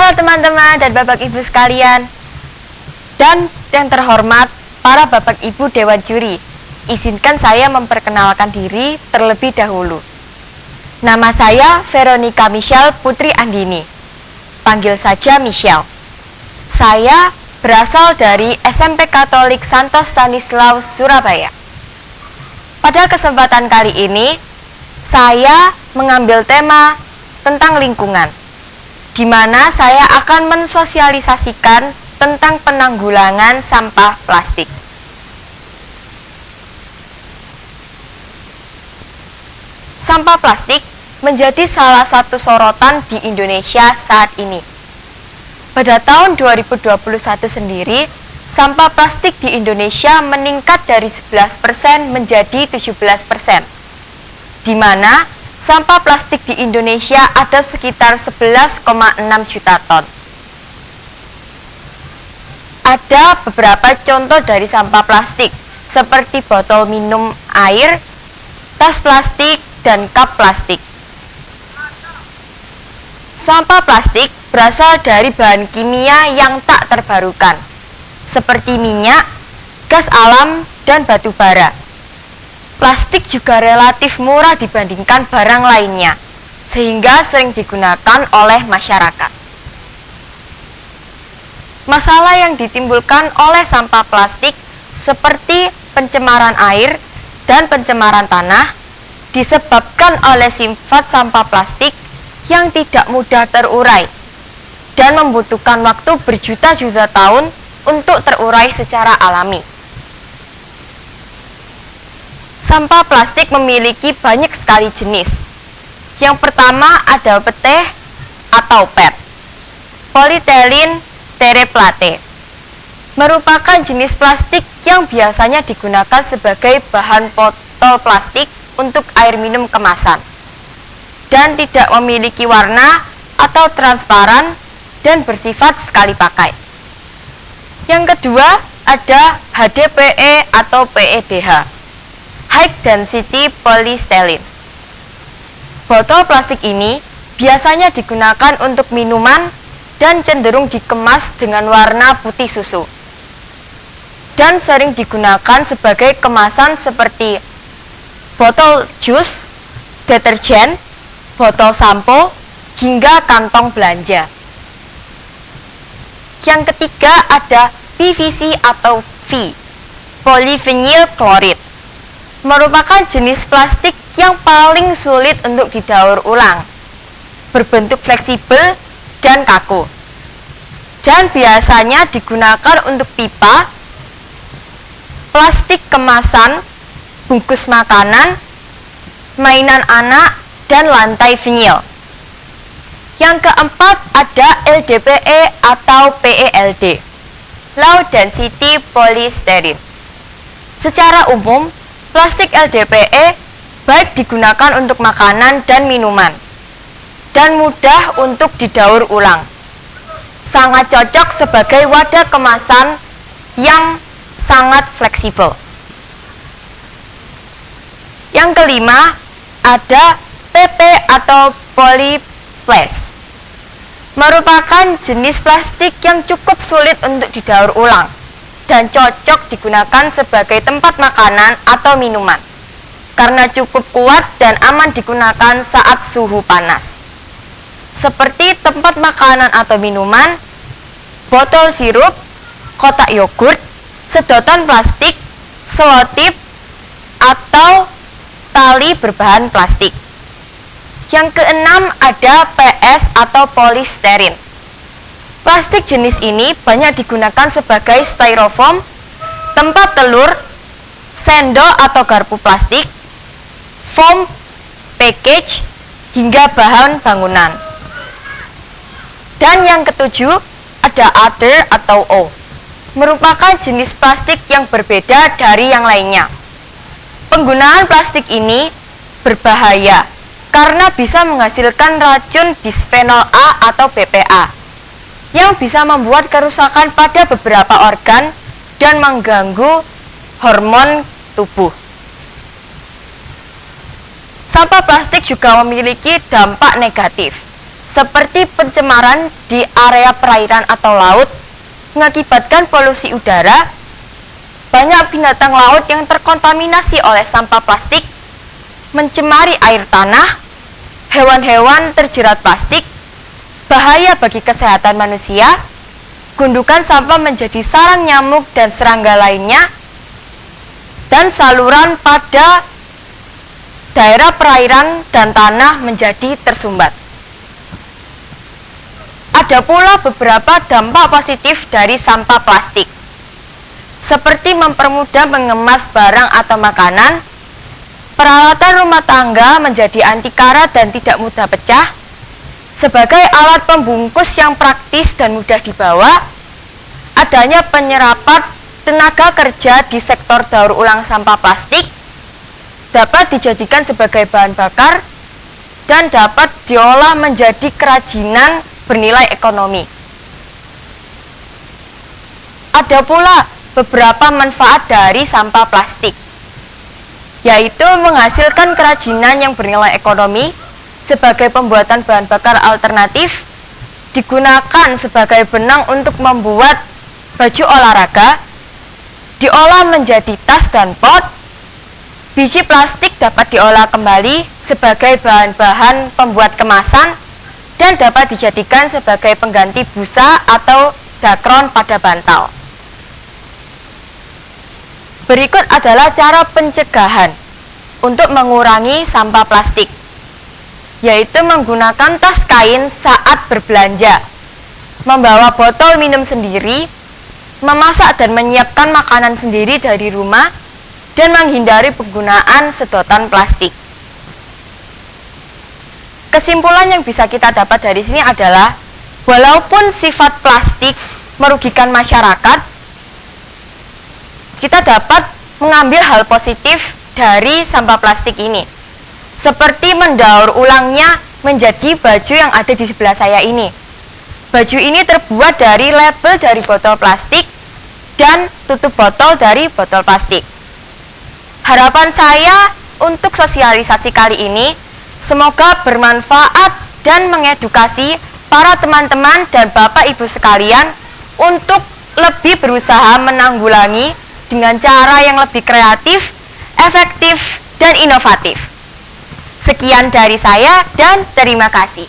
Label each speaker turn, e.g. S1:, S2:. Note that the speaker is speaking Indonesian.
S1: Halo teman-teman dan Bapak Ibu sekalian, dan yang terhormat para Bapak Ibu Dewan Juri, izinkan saya memperkenalkan diri terlebih dahulu. Nama saya Veronica Michelle Putri Andini, panggil saja Michelle. Saya berasal dari SMP Katolik Santo Stanislaus, Surabaya. Pada kesempatan kali ini, saya mengambil tema tentang lingkungan, di mana saya akan mensosialisasikan tentang penanggulangan sampah plastik. Sampah plastik menjadi salah satu sorotan di Indonesia saat ini. Pada tahun 2021 sendiri, sampah plastik di Indonesia meningkat dari 11% menjadi 17%, di mana sampah plastik di Indonesia ada sekitar 11,6 juta ton. Ada beberapa contoh dari sampah plastik, seperti botol minum air, tas plastik, dan cup plastik. Sampah plastik berasal dari bahan kimia yang tak terbarukan, seperti minyak, gas alam, dan batu bara. Plastik juga relatif murah dibandingkan barang lainnya, sehingga sering digunakan oleh masyarakat. Masalah yang ditimbulkan oleh sampah plastik seperti pencemaran air dan pencemaran tanah disebabkan oleh sifat sampah plastik yang tidak mudah terurai dan membutuhkan waktu berjuta-juta tahun untuk terurai secara alami. Sampah plastik memiliki banyak sekali jenis. Yang pertama ada PET atau PET, polyethylene terephthalate, merupakan jenis plastik yang biasanya digunakan sebagai bahan botol plastik untuk air minum kemasan, dan tidak memiliki warna atau transparan dan bersifat sekali pakai. Yang kedua ada HDPE atau PEDH, High Density Polystyrene. Botol plastik ini biasanya digunakan untuk minuman dan cenderung dikemas dengan warna putih susu, dan sering digunakan sebagai kemasan seperti botol jus, deterjen, botol sampo, hingga kantong belanja. Yang ketiga ada PVC atau V, polyvinyl chloride, merupakan jenis plastik yang paling sulit untuk didaur ulang, berbentuk fleksibel dan kaku, dan biasanya digunakan untuk pipa, plastik kemasan, bungkus makanan, mainan anak, dan lantai vinyl. Yang keempat ada LDPE atau PELD, Low Density Polystyrene. Secara umum, plastik LDPE baik digunakan untuk makanan dan minuman, dan mudah untuk didaur ulang. Sangat cocok sebagai wadah kemasan yang sangat fleksibel. Yang kelima ada PP atau polyplast, merupakan jenis plastik yang cukup sulit untuk didaur ulang dan cocok digunakan sebagai tempat makanan atau minuman karena cukup kuat dan aman digunakan saat suhu panas, seperti tempat makanan atau minuman, botol sirup, kotak yogurt, sedotan plastik, selotip, atau tali berbahan plastik. Yang keenam ada PS atau polystyrene. Plastik jenis ini banyak digunakan sebagai styrofoam, tempat telur, sendok atau garpu plastik, foam, package, hingga bahan bangunan. Dan yang ketujuh ada other atau O, merupakan jenis plastik yang berbeda dari yang lainnya. Penggunaan plastik ini berbahaya karena bisa menghasilkan racun bisphenol A atau BPA yang bisa membuat kerusakan pada beberapa organ dan mengganggu hormon tubuh. Sampah plastik juga memiliki dampak negatif, seperti pencemaran di area perairan atau laut, mengakibatkan polusi udara. Banyak binatang laut yang terkontaminasi oleh sampah plastik, mencemari air tanah, hewan-hewan terjerat plastik, bahaya bagi kesehatan manusia, gundukan sampah menjadi sarang nyamuk dan serangga lainnya, dan saluran pada daerah perairan dan tanah menjadi tersumbat. Ada pula beberapa dampak positif dari sampah plastik, seperti mempermudah mengemas barang atau makanan, peralatan rumah tangga menjadi anti karat dan tidak mudah pecah, sebagai alat pembungkus yang praktis dan mudah dibawa, adanya penyerapan tenaga kerja di sektor daur ulang sampah plastik, dapat dijadikan sebagai bahan bakar, dan dapat diolah menjadi kerajinan bernilai ekonomi. Ada pula beberapa manfaat dari sampah plastik, yaitu menghasilkan kerajinan yang bernilai ekonomi sebagai pembuatan bahan bakar alternatif, digunakan sebagai benang untuk membuat baju olahraga, diolah menjadi tas dan pot. Biji plastik dapat diolah kembali sebagai bahan-bahan pembuat kemasan dan dapat dijadikan sebagai pengganti busa atau dakron pada bantal. Berikut adalah cara pencegahan untuk mengurangi sampah plastik, yaitu menggunakan tas kain saat berbelanja, membawa botol minum sendiri, memasak dan menyiapkan makanan sendiri dari rumah, dan menghindari penggunaan sedotan plastik. Kesimpulan yang bisa kita dapat dari sini adalah, walaupun sifat plastik merugikan masyarakat, kita dapat mengambil hal positif dari sampah plastik ini, seperti mendaur ulangnya menjadi baju yang ada di sebelah saya ini. Baju ini terbuat dari label dari botol plastik dan tutup botol dari botol plastik. Harapan saya untuk sosialisasi kali ini semoga bermanfaat dan mengedukasi para teman-teman dan Bapak Ibu sekalian untuk lebih berusaha menanggulangi dengan cara yang lebih kreatif, efektif, dan inovatif. Sekian dari saya dan terima kasih.